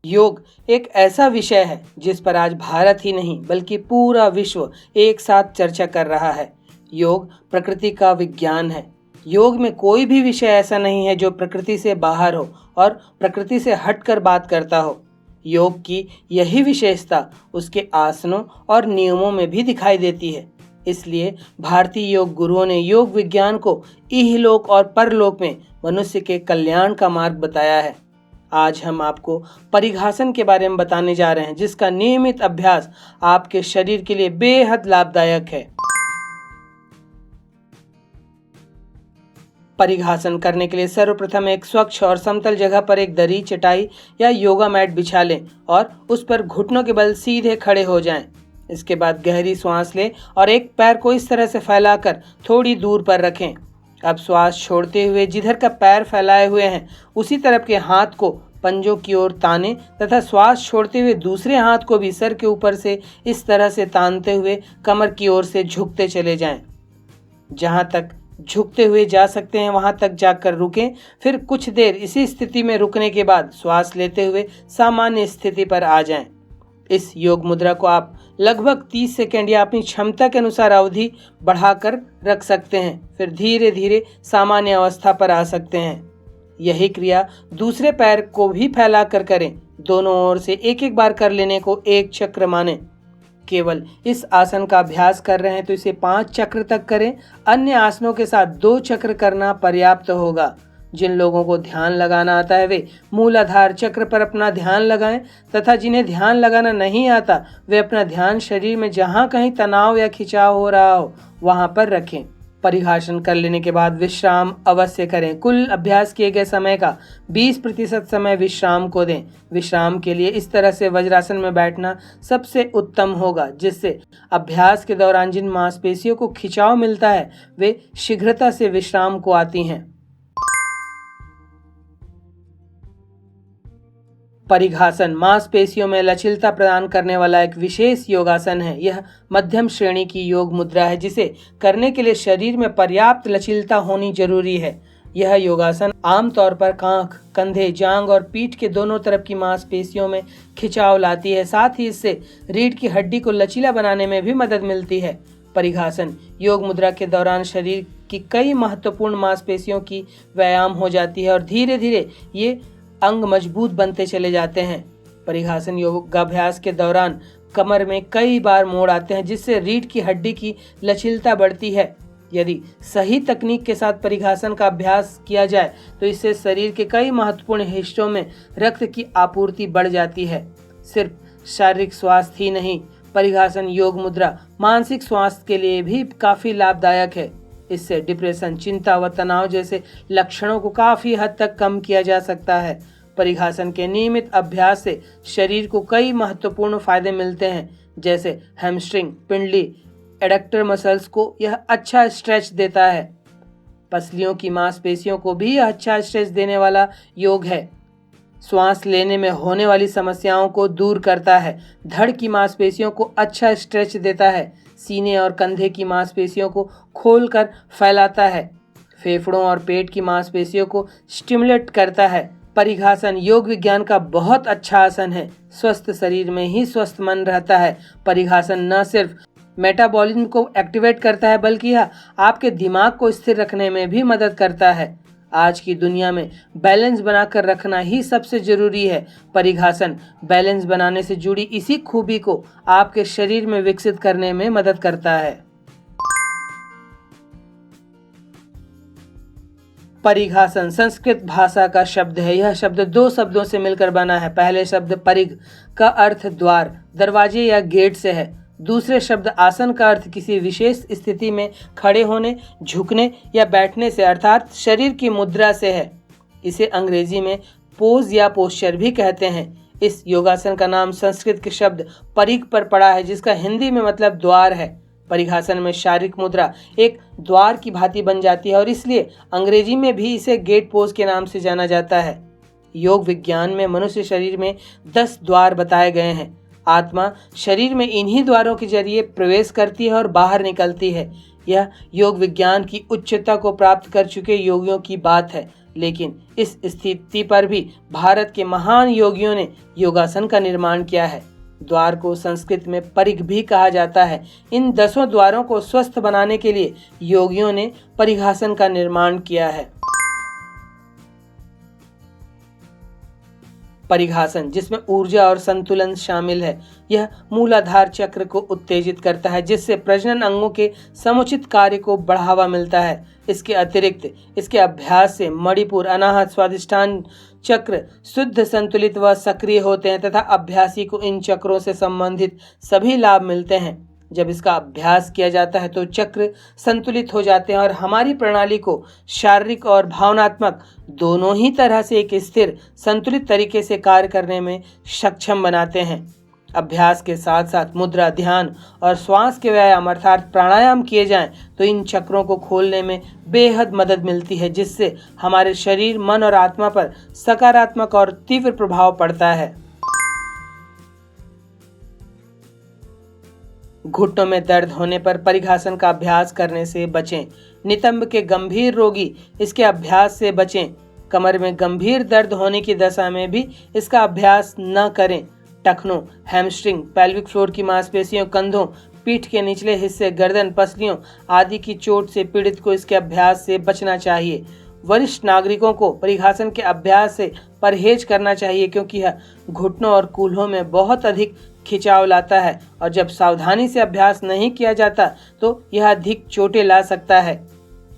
योग एक ऐसा विषय है जिस पर आज भारत ही नहीं बल्कि पूरा विश्व एक साथ चर्चा कर रहा है। योग प्रकृति का विज्ञान है। योग में कोई भी विषय ऐसा नहीं है जो प्रकृति से बाहर हो और प्रकृति से हटकर बात करता हो। योग की यही विशेषता उसके आसनों और नियमों में भी दिखाई देती है। इसलिए भारतीय योग गुरुओं ने योग विज्ञान को इहलोक और परलोक में मनुष्य के कल्याण का मार्ग बताया है। आज हम आपको परिघासन के बारे में बताने जा रहे हैं, जिसका नियमित अभ्यास आपके शरीर के लिए बेहद लाभदायक है। परिघासन करने के लिए सर्वप्रथम एक स्वच्छ और समतल जगह पर एक दरी, चटाई या योगा मैट बिछा लें और उस पर घुटनों के बल सीधे खड़े हो जाएं। इसके बाद गहरी सांस लें और एक पैर को इस तरह से फैलाकर थोड़ी दूर पर रखें। अब श्वास छोड़ते हुए जिधर का पैर फैलाए हुए हैं उसी तरफ के हाथ को पंजों की ओर ताने तथा श्वास छोड़ते हुए दूसरे हाथ को भी सर के ऊपर से इस तरह से तानते हुए कमर की ओर से झुकते चले जाएं। जहां तक झुकते हुए जा सकते हैं वहां तक जाकर रुकें। फिर कुछ देर इसी स्थिति में रुकने के बाद श्वास लेते हुए सामान्य स्थिति पर आ जाएं। इस योग मुद्रा को आप लगभग 30 सेकंड या अपनी क्षमता के अनुसार अवधि बढ़ाकर रख सकते हैं। फिर धीरे धीरे सामान्य अवस्था पर आ सकते हैं। यही क्रिया दूसरे पैर को भी फैलाकर करें। दोनों ओर से एक एक बार कर लेने को एक चक्र माने। केवल इस आसन का अभ्यास कर रहे हैं तो इसे 5 चक्र तक करें। अन्य आसनों के साथ 2 चक्र करना पर्याप्त होगा। जिन लोगों को ध्यान लगाना आता है वे मूलाधार चक्र पर अपना ध्यान लगाएं तथा जिन्हें ध्यान लगाना नहीं आता वे अपना ध्यान शरीर में जहां कहीं तनाव या खिंचाव हो रहा हो वहां पर रखें। परिघासन कर लेने के बाद विश्राम अवश्य करें। कुल अभ्यास किए गए समय का 20% समय विश्राम को दें। विश्राम के लिए इस तरह से वज्रासन में बैठना सबसे उत्तम होगा, जिससे अभ्यास के दौरान जिन मांसपेशियों को खिंचाव मिलता है वे शीघ्रता से विश्राम को आती हैं। परिघासन मांसपेशियों में लचीलता प्रदान करने वाला एक विशेष योगासन है। यह मध्यम श्रेणी की योग मुद्रा है जिसे करने के लिए शरीर में पर्याप्त लचीलता होनी जरूरी है। यह योगासन आमतौर पर कांख, कंधे, जांघ और पीठ के दोनों तरफ की मांसपेशियों में खिंचाव लाती है। साथ ही इससे रीढ़ की हड्डी को लचीला बनाने में भी मदद मिलती है। परिघासन योग मुद्रा के दौरान शरीर की कई महत्वपूर्ण मांसपेशियों की व्यायाम हो जाती है और धीरे धीरे ये अंग मजबूत बनते चले जाते हैं। परिघासन योगाभ्यास के दौरान कमर में कई बार मोड़ आते हैं, जिससे रीढ़ की हड्डी की लचीलता बढ़ती है। यदि सही तकनीक के साथ परिघासन का अभ्यास किया जाए तो इससे शरीर के कई महत्वपूर्ण हिस्सों में रक्त की आपूर्ति बढ़ जाती है। सिर्फ शारीरिक स्वास्थ्य ही नहीं, परिघासन योग मुद्रा मानसिक स्वास्थ्य के लिए भी काफी लाभदायक है। इससे डिप्रेशन, चिंता व तनाव जैसे लक्षणों को काफी हद तक कम किया जा सकता है। परिघासन के नियमित अभ्यास से शरीर को कई महत्वपूर्ण फायदे मिलते हैं, जैसे हैमस्ट्रिंग, पिंडली, एडक्टर मसल्स को यह अच्छा स्ट्रेच देता है। पसलियों की मांसपेशियों को भी यह अच्छा स्ट्रेच देने वाला योग है। श्वास लेने में होने वाली समस्याओं को दूर करता है। धड़ की मांसपेशियों को अच्छा स्ट्रेच देता है। सीने और कंधे की मांसपेशियों को खोलकर फैलाता है। फेफड़ों और पेट की मांसपेशियों को स्टिमुलेट करता है। परिघासन योग विज्ञान का बहुत अच्छा आसन है। स्वस्थ शरीर में ही स्वस्थ मन रहता है। परिघासन न सिर्फ मेटाबॉलिज्म को एक्टिवेट करता है बल्कि यह आपके दिमाग को स्थिर रखने में भी मदद करता है। आज की दुनिया में बैलेंस बनाकर रखना ही सबसे जरूरी है। परिघासन बैलेंस बनाने से जुड़ी इसी खूबी को आपके शरीर में विकसित करने में मदद करता है। परिघासन संस्कृत भाषा का शब्द है। यह शब्द 2 शब्दों से मिलकर बना है। पहले शब्द परिघ का अर्थ द्वार, दरवाजे या गेट से है। दूसरे शब्द आसन का अर्थ किसी विशेष स्थिति में खड़े होने, झुकने या बैठने से अर्थात शरीर की मुद्रा से है। इसे अंग्रेजी में पोज या पोस्चर भी कहते हैं। इस योगासन का नाम संस्कृत के शब्द परिघ पर पड़ा है, जिसका हिंदी में मतलब द्वार है। परिघासन में शारीरिक मुद्रा एक द्वार की भांति बन जाती है और इसलिए अंग्रेजी में भी इसे गेट पोज के नाम से जाना जाता है। योग विज्ञान में मनुष्य शरीर में 10 द्वार बताए गए हैं। आत्मा शरीर में इन्हीं द्वारों के जरिए प्रवेश करती है और बाहर निकलती है। यह योग विज्ञान की उच्चता को प्राप्त कर चुके योगियों की बात है। लेकिन इस स्थिति पर भी भारत के महान योगियों ने योगासन का निर्माण किया है। द्वार को संस्कृत में परिघ भी कहा जाता है। इन 10 द्वारों को स्वस्थ बनाने के लिए योगियों ने परिघासन का निर्माण किया है। परिघासन, जिसमें ऊर्जा और संतुलन शामिल है, यह मूलाधार चक्र को उत्तेजित करता है, जिससे प्रजनन अंगों के समुचित कार्य को बढ़ावा मिलता है। इसके अतिरिक्त इसके अभ्यास से मणिपुर, अनाहत, स्वादिष्ठान चक्र शुद्ध, संतुलित व सक्रिय होते हैं तथा अभ्यासी को इन चक्रों से संबंधित सभी लाभ मिलते हैं। जब इसका अभ्यास किया जाता है तो चक्र संतुलित हो जाते हैं और हमारी प्रणाली को शारीरिक और भावनात्मक दोनों ही तरह से एक स्थिर, संतुलित तरीके से कार्य करने में सक्षम बनाते हैं। अभ्यास के साथ साथ मुद्रा, ध्यान और श्वास के व्यायाम अर्थात प्राणायाम किए जाएं तो इन चक्रों को खोलने में बेहद मदद मिलती है, जिससे हमारे शरीर, मन और आत्मा पर सकारात्मक और तीव्र प्रभाव पड़ता है। घुटनों में दर्द होने पर परिघासन का अभ्यास करने से बचें। नितंब के गंभीर रोगी इसके अभ्यास से बचें। कमर में गंभीर दर्द होने की दशा में भी इसका अभ्यास न करें। टखनों, हैमस्ट्रिंग, पेल्विक फ्लोर की मांसपेशियों, कंधों, पीठ के निचले हिस्से, गर्दन, पसलियों आदि की चोट से पीड़ित को इसके अभ्यास से बचना चाहिए। वरिष्ठ नागरिकों को परिघासन के अभ्यास से परहेज करना चाहिए, क्योंकि यह घुटनों और कूल्हों में बहुत अधिक खिंचाव लाता है और जब सावधानी से अभ्यास नहीं किया जाता तो यह अधिक चोटें ला सकता है।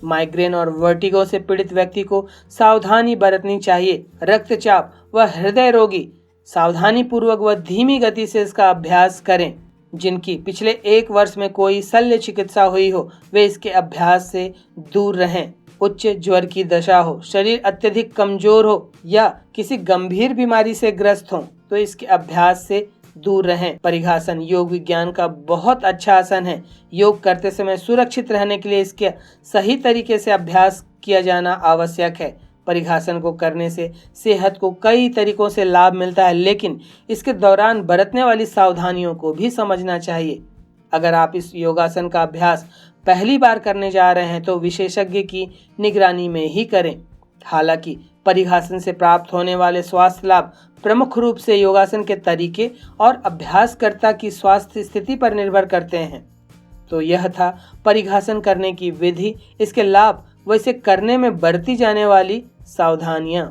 माइग्रेन और वर्टिगो से पीड़ित व्यक्ति को सावधानी बरतनी चाहिए। रक्तचाप व हृदय रोगी सावधानी पूर्वक व धीमी गति से इसका अभ्यास करें। जिनकी पिछले 1 वर्ष में कोई शल्य चिकित्सा हुई हो वे इसके अभ्यास से दूर रहें। उच्च ज्वर की दशा हो, शरीर अत्यधिक कमजोर हो या किसी गंभीर बीमारी से ग्रस्त हो तो इसके अभ्यास से दूर रहें। परिघासन योग विज्ञान का बहुत अच्छा आसन है। योग करते समय सुरक्षित रहने के लिए इसके सही तरीके से अभ्यास किया जाना आवश्यक है। परिघासन को करने से सेहत को कई तरीकों से लाभ मिलता है, लेकिन इसके दौरान बरतने वाली सावधानियों को भी समझना चाहिए। अगर आप इस योगासन का अभ्यास पहली बार करने जा रहे हैं तो विशेषज्ञ की निगरानी में ही करें। हालांकि परिघासन से प्राप्त होने वाले स्वास्थ्य लाभ प्रमुख रूप से योगासन के तरीके और अभ्यासकर्ता की स्वास्थ्य स्थिति पर निर्भर करते हैं। तो यह था परिघासन करने की विधि, इसके लाभ व इसे करने में बरती जाने वाली सावधानियां।